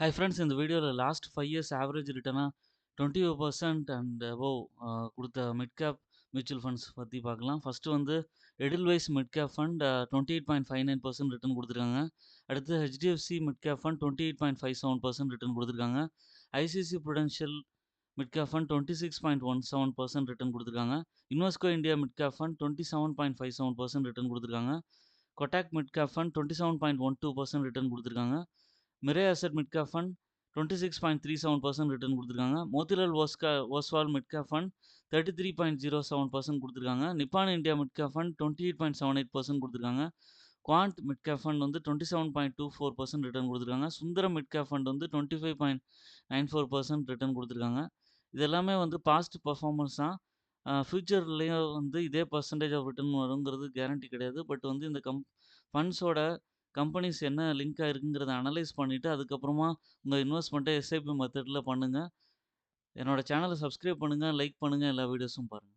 Hi friends, இந்த வீடியோல last 5 years average ரிட்டர்னா 20% அண்ட் அபோவ் குடுத்த மிட் கேப் மியூச்சுவல் ஃபண்ட்ஸ் பத்தி பார்க்கலாம். ஃபர்ஸ்ட் வந்து Edelweiss mid cap fund 28.59% return குடுத்துருக்காங்க. அடுத்து HDFC mid cap fund 28.57% return குடுத்துருக்காங்க. ICICI Prudential mid cap fund 26.17% return குடுத்துருக்காங்க. Invesco India mid cap fund 27.57% return குடுத்துருக்காங்க. Kotak mid cap fund 27.12% return குடுத்துருக்காங்க. Mirae Asset mid cap fund 26.37% return குடுத்துருக்காங்க. Motilal Oswal mid cap fund 33.07% குடுத்துருக்காங்க. நிப்பான் India mid cap fund 28.78% குடுத்துருக்காங்க. Quant mid cap fund வந்து 27.24% return குடுத்துருக்காங்க. Sundaram mid cap fund வந்து 25.94% return குடுத்துருக்காங்க. இது எல்லாமே வந்து பாஸ்ட் பெர்ஃபார்மன்ஸ் தான். ஃபியூச்சர்லயும் வந்து இதே பெர்சன்டேஜ் ஆஃப் ரிட்டர்ன் வருங்கிறது கேரண்டி கிடையாது. பட் வந்து இந்த ஃபண்ட்ஸோட கம்பெனிஸ் என்ன லிங்க் ஆயிருக்குங்கிறத அனலைஸ் பண்ணிட்டு, அதுக்கப்புறமா உங்க இன்வெஸ்ட்மெண்ட்ட எஸ்ஐபி மெத்தட்ல பண்ணுங்க. என்னோட சேனல சப்ஸ்கிரைப் பண்ணுங்க, லைக் பண்ணுங்க, எல்லா வீடியோஸும் பாருங்க.